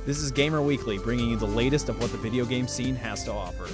This is Gamer Weekly, bringing you the latest of what the video game scene has to offer.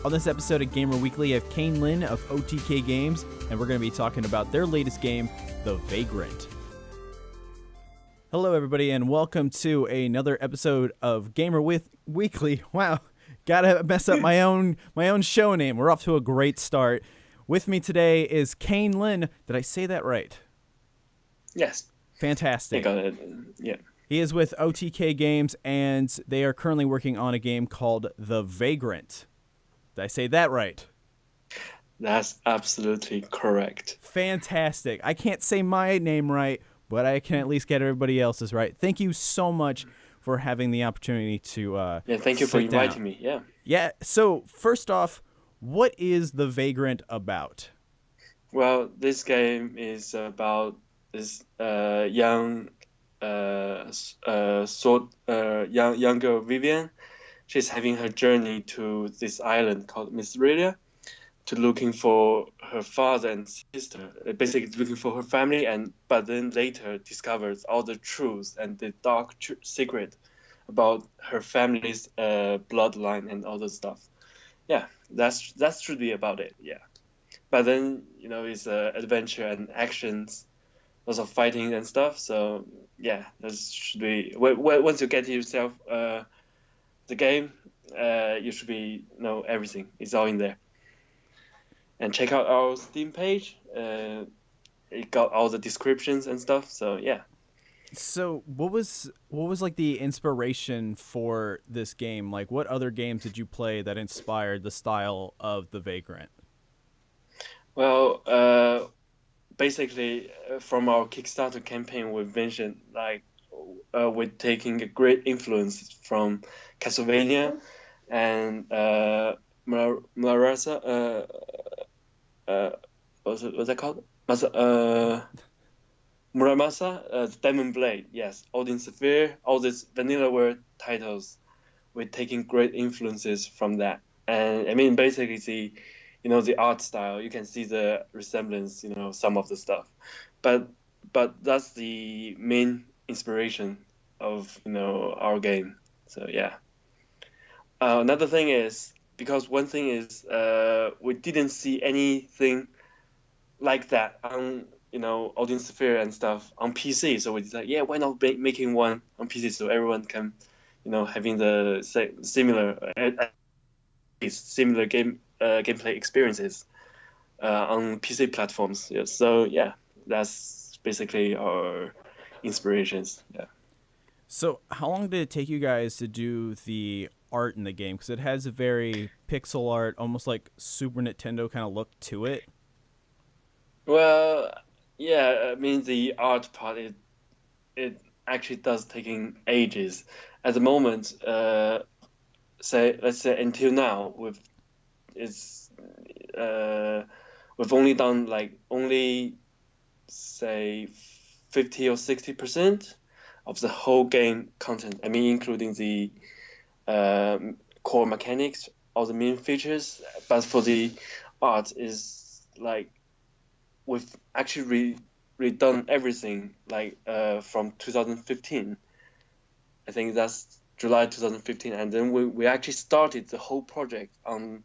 On this episode of Gamer Weekly, I have Canlin of OTK Games, and we're going to be talking about their latest game, The Vagrant. Hello, everybody, and welcome to another episode of Gamer Weekly. Wow, gotta mess up my own show name. We're off to a great start. With me today is Canlin. Did I say that right? Yes. Fantastic. I got it. Yeah. He is with OTK Games, and they are currently working on a game called The Vagrant. Did I say that right? That's absolutely correct. Fantastic. I can't say my name right, but I can at least get everybody else's right. Thank you so much for having the opportunity to thank you for inviting me. Yeah. Yeah. So first off, what is The Vagrant about? Well, this game is about this young girl Vivian. She's having her journey to this island called Misrelia to looking for her father and sister, basically looking for her family, but then later discovers all the truths and the dark secret about her family's bloodline and all that stuff. Yeah, that's truly about it. Yeah, but then it's adventure and actions, lots of fighting and stuff. So yeah, that should be. Once you get yourself the game, you should be know everything. It's all in there. And check out our Steam page. It got all the descriptions and stuff. So yeah. So what was like the inspiration for this game? Like, what other games did you play that inspired the style of The Vagrant? Well, basically, from our Kickstarter campaign, we mentioned we're taking a great influence from Castlevania and Marasa. What's that called? Muramasa, Demon Blade, yes, Odin Sphere, all these Vanillaware titles, we're taking great influences from that. And I mean, basically, the art style, you can see the resemblance, some of the stuff. But that's the main inspiration of, our game. So yeah. Another thing is, because one thing is, we didn't see anything like that on Odin Sphere and stuff on PC. So we decided, yeah, why not making one on PC so everyone can, having the similar gameplay experiences on PC platforms. Yeah. So yeah, that's basically our inspirations. Yeah. So how long did it take you guys to do the art in the game? Because it has a very pixel art, almost like Super Nintendo kind of look to it. Well, yeah, I mean the art part, it actually does taking ages. At the moment, let's say until now, we've only done only say 50 or 60% of the whole game content. I mean, including the core mechanics, all the main features. But for the art, is we've actually redone everything from 2015. I think that's July 2015, and then we actually started the whole project on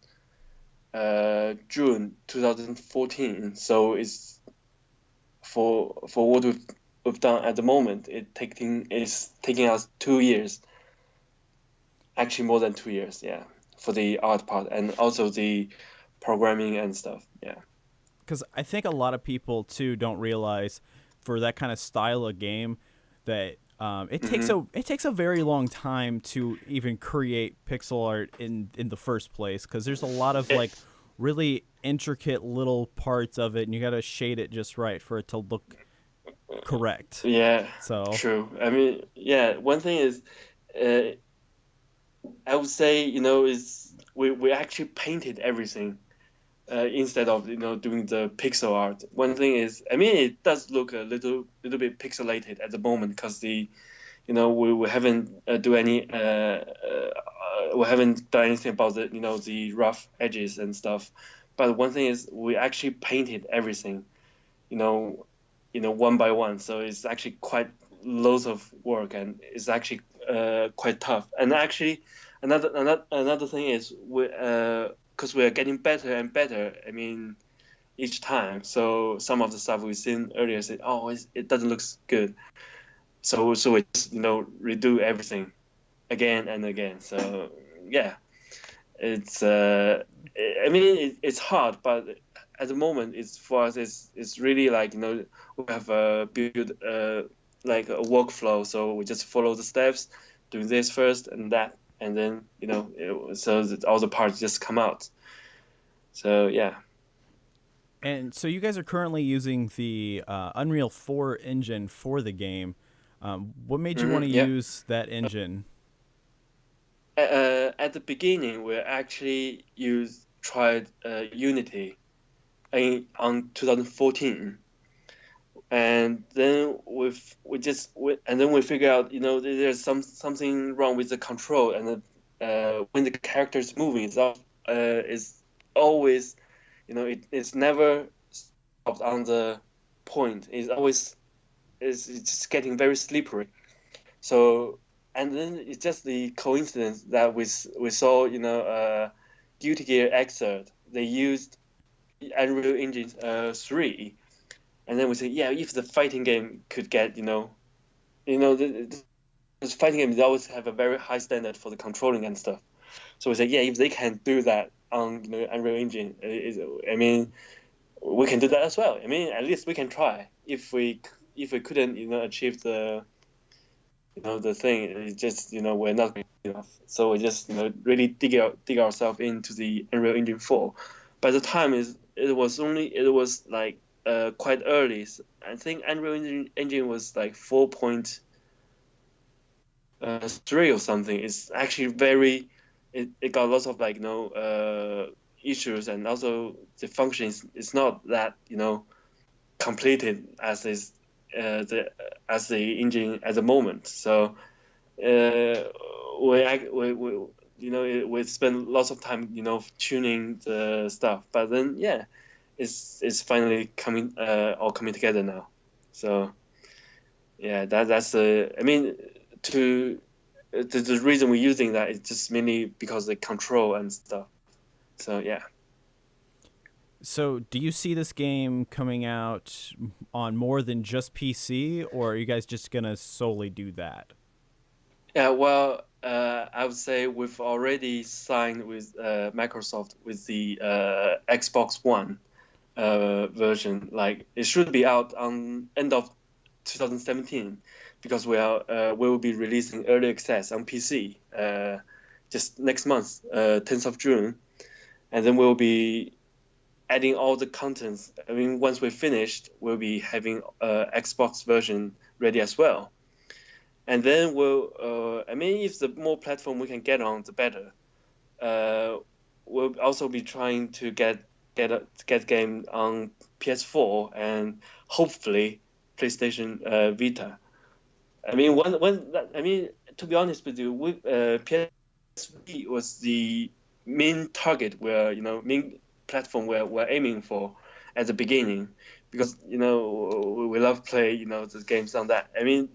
June 2014. So it's for what we've done at the moment, it's taking us 2 years. Actually, more than 2 years, yeah, for the art part and also the programming and stuff, yeah. Because I think a lot of people too don't realize for that kind of style of game that it takes a very long time to even create pixel art in the first place, because there's a lot of really intricate little parts of it, and you got to shade it just right for it to look correct. Yeah, so true. I mean, yeah, one thing is I would say is we actually painted everything instead of doing the pixel art. One thing is, I mean, it does look a little bit pixelated at the moment because we haven't we haven't done anything about the rough edges and stuff. But one thing is, we actually painted everything, one by one. So it's actually quite loads of work, and it's actually quite tough. And actually, another thing is because we are getting better and better. I mean, each time. So some of the stuff we've seen earlier said, oh, it doesn't look good. So we just redo everything again and again. So yeah, it's I mean it's hard, but at the moment it's for us it's really like we have built like a workflow, so we just follow the steps, do this first and that, and then so that all the parts just come out. So yeah. And so you guys are currently using the Unreal 4 engine for the game. What made you want to Yeah. use that engine? At the beginning, we actually tried Unity on 2014, and then we figured out there's something wrong with the control, and when the character is moving, it's always it's never stopped on the point. It's just getting very slippery. So, and then it's just the coincidence that we saw Guilty Gear Xrd, they used Unreal Engine 3, and then we said, yeah, if the fighting game could get the fighting games always have a very high standard for the controlling and stuff. So we said, yeah, if they can do that on Unreal Engine, I mean, we can do that as well. I mean, at least we can try. If we couldn't achieve the thing, it's just we're not good enough. So we just really dig ourselves into the Unreal Engine 4. By the time it was like quite early. I think Unreal Engine was like 4.3 or something. It's actually very it got lots of issues, and also the function is not that completed as the engine at the moment. So we spend lots of time tuning the stuff, but then yeah, it's finally coming together now. So yeah, that's I mean the reason we're using that is just mainly because of the control and stuff. So yeah. So do you see this game coming out on more than just PC, or are you guys just going to solely do that? Yeah, well, I would say we've already signed with Microsoft with the Xbox One version. Like it should be out on end of 2017, because we will be releasing early access on PC just next month, 10th of June, and then we'll be adding all the contents. I mean, once we're finished, we'll be having Xbox version ready as well. And then I mean, if the more platform we can get on, the better. We'll also be trying to get game on PS4 and hopefully PlayStation Vita. I mean, to be honest with you, PSV was the main target main platform we're aiming for at the beginning, because we love play the games on that. I mean,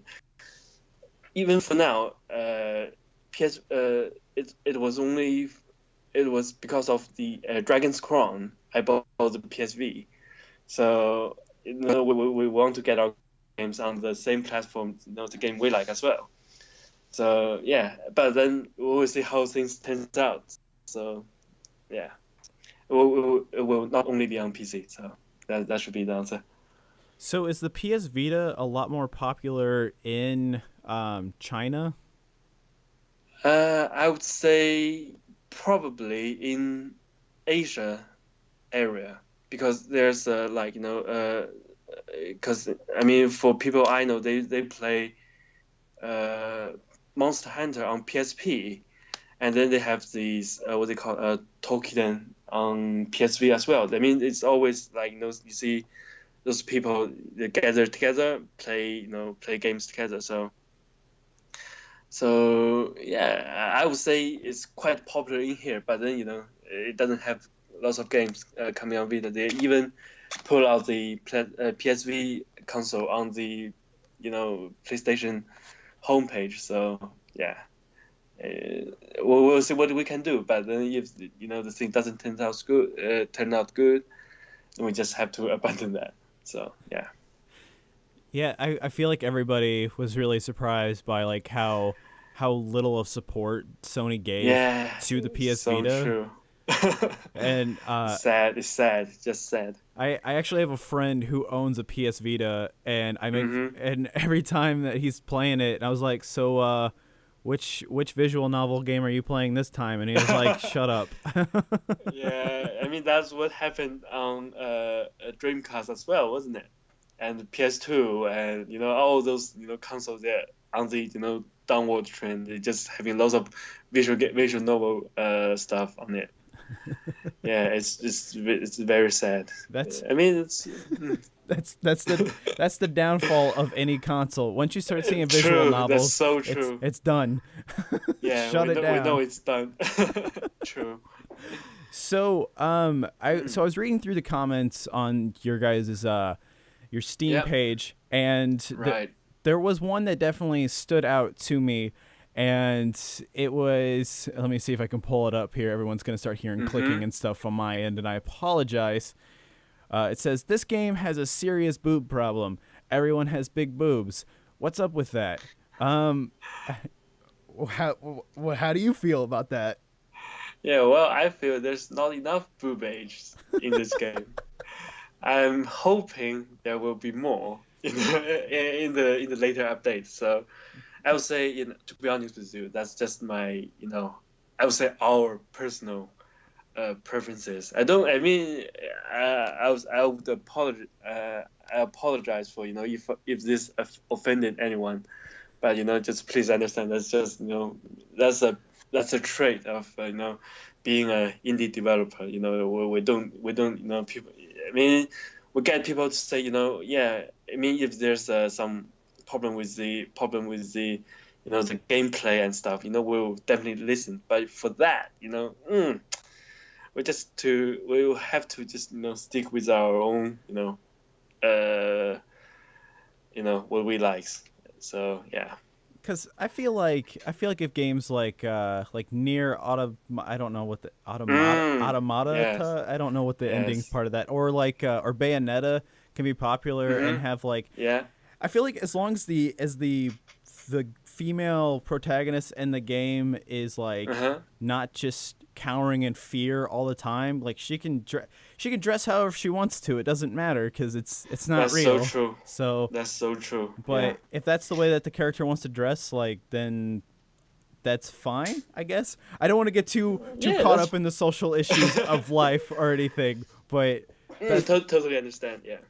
even for now, it was because of the Dragon's Crown I bought the PSV. So we want to get our games on the same platform, the game we like as well. So yeah, but then we'll see how things turns out. So yeah, it will not only be on PC. So that should be the answer. So is the PS Vita a lot more popular in China? I would say probably in Asia area, because there's because I mean, for people I know, they play Monster Hunter on PSP, and then they have these what they call Tokiden on PSV as well. I mean, it's always like you see those people, they gather together, play games together. So yeah, I would say it's quite popular in here, but then it doesn't have lots of games coming on Vita. They even pull out the PSV console on the PlayStation homepage. So yeah, we'll see what we can do. But then if the thing doesn't turn out good, then we just have to abandon that. So yeah. Yeah, I feel like everybody was really surprised by like how little of support Sony gave Yeah, to the PS so Vita. true. And Sad. It's sad. It's just sad. I actually have a friend who owns a PS Vita, and Mm-hmm. and every time that he's playing it, I was like, so which visual novel game are you playing this time? And he was like, shut up. Yeah, I mean that's what happened on Dreamcast as well, wasn't it? And PS2 and all those consoles there on the downward trend. They just having lots of visual novel stuff on it. Yeah, it's very sad. That's I mean it's that's the downfall of any console. Once you start seeing visual true. That's novels, so true. it's done. Yeah, Shut it down. we know it's done. True. So I was reading through the comments on your guys' your Steam Yep. page, and Right. there was one that definitely stood out to me, and it was, let me see if I can pull it up here. Everyone's going to start hearing clicking and stuff on my end, and I apologize. It says, this game has a serious boob problem. Everyone has big boobs. What's up with that? How do you feel about that? Yeah, well, I feel there's not enough boob age in this game. I'm hoping there will be more in the later updates. So I would say, to be honest with you, that's just my, I would say our personal preferences. I mean, I would apologize. I apologize for if this offended anyone, but just please understand that's just that's a trait of being an indie developer. We don't people. I mean, we get people to say yeah. I mean, if there's some problem with the the gameplay and stuff, we'll definitely listen. But for that, we will have to just stick with our own what we like. So yeah. Because I feel like if games like near I don't know what the automata Yes. I don't know what the ending Yes. part of that, or like or Bayonetta can be popular and have like, Yeah. I feel like as long as the female protagonist in the game is like not just cowering in fear all the time, like she can dress however she wants to. It doesn't matter because it's not That's real. so true. So That's so true. but Yeah. if that's the way that the character wants to dress, like, then that's fine, I guess. I don't want to get too Yeah, caught that's- up in the social issues of life or anything, but Totally understand. Yeah.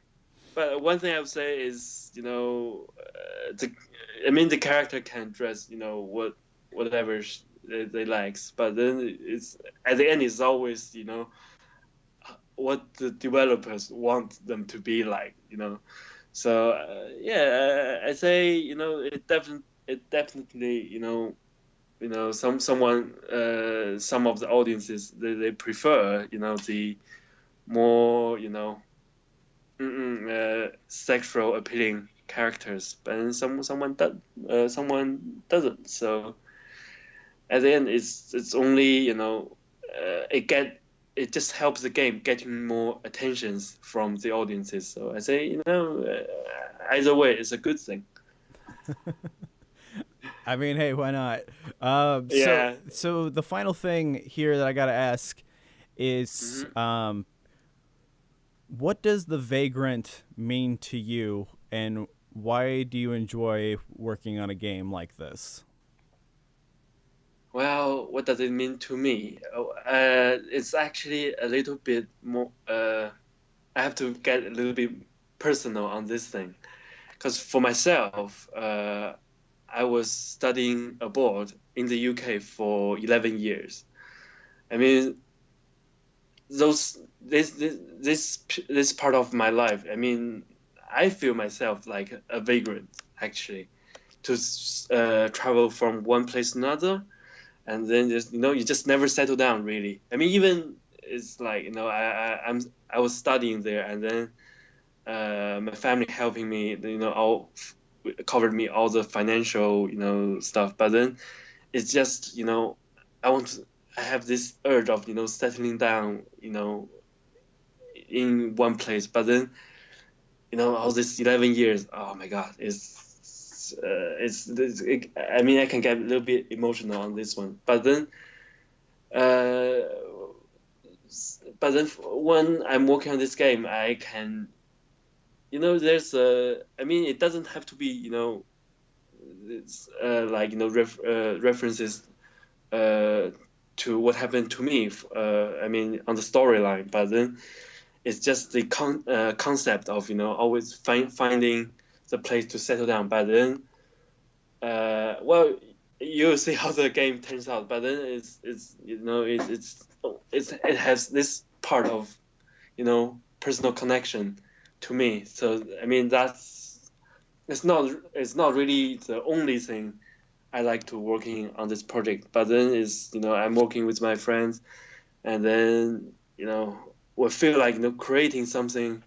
But one thing I would say is, the character can dress, whatever they likes, but then it's at the end it's always, what the developers want them to be like, So yeah, I say, it definitely, some of the audiences they prefer, the more, sexual appealing characters, but someone doesn't. So at the end, it's only it just helps the game getting more attentions from the audiences. So I say either way, it's a good thing. I mean, hey, why not? Yeah. So the final thing here that I gotta ask is, what does the Vagrant mean to you, and why do you enjoy working on a game like this? Well, what does it mean to me? It's actually a little bit more. I have to get a little bit personal on this thing, because for myself, I was studying abroad in the UK for 11 years. I mean, this part of my life. I mean, I feel myself like a vagrant actually, to travel from one place to another. And then you just never settle down really. I mean, even it's like I was studying there, and then my family helping me, covered me all the financial, stuff. But then it's just, I have this urge of, settling down, in one place. But then, all this 11 years, oh my God, I mean, I can get a little bit emotional on this one. But then, uh, when I'm working on this game, I can, I mean, it doesn't have to be, it's, like, references to what happened to me, I mean, on the storyline. But then it's just the concept of, always finding the place to settle down. But then, well, you'll see how the game turns out. But then it has this part of, personal connection to me. So I mean, it's not really the only thing I like to working on this project. But then I'm working with my friends, and then we feel like creating something,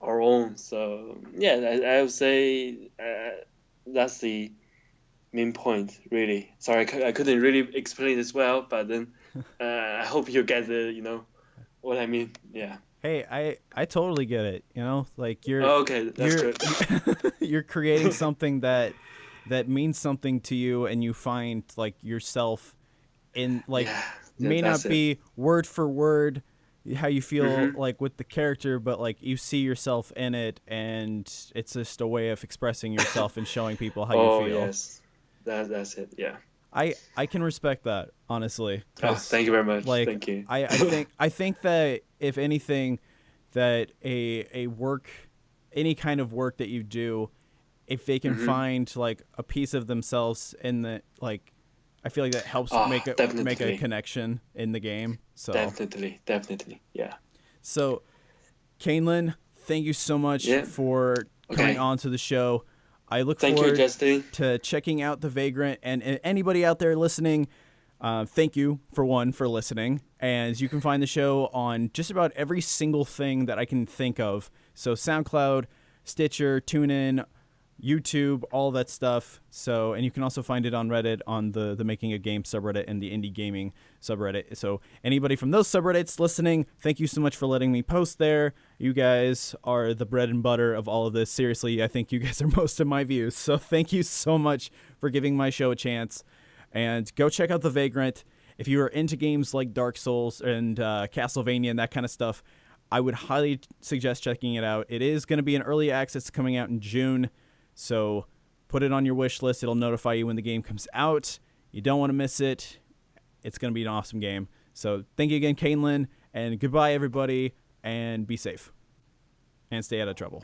our own. So yeah, I would say that's the main point, really. Sorry, I couldn't really explain this well, but then I hope you get what I mean. Yeah. Hey, I totally get it. Like Okay, that's good. you're creating something that means something to you, and you find like yourself in like Yeah, may not that's it. be word for word how you feel like with the character, but like you see yourself in it, and it's just a way of expressing yourself and showing people how Oh you feel. yes, that's it. Yeah. I can respect that, honestly, Oh, because thank you very much. like Thank you. I think that if anything, that a work, any kind of work that you do, if they can find like a piece of themselves in the like, I feel like that helps Oh, make a definitely. connection in the game. So Definitely. Yeah. so Canlin, thank you so much Yeah. for coming Okay. on to the show. I look Thank you, forward Justin. to checking out the Vagrant, and anybody out there listening. Thank you for listening, and you can find the show on just about every single thing that I can think of. So SoundCloud, Stitcher, TuneIn, YouTube, all that stuff. So, and you can also find it on Reddit on the Making a Game subreddit and the Indie Gaming subreddit. So anybody from those subreddits listening, thank you so much for letting me post there. You guys are the bread and butter of all of this. Seriously, I think you guys are most of my views. So thank you so much for giving my show a chance. And go check out The Vagrant. If you are into games like Dark Souls and Castlevania and that kind of stuff, I would highly suggest checking it out. It is going to be an early access coming out in June. So put it on your wish list. It'll notify you when the game comes out. You don't want to miss it. It's going to be an awesome game. So thank you again, Canlin, and goodbye, everybody, and be safe. And stay out of trouble.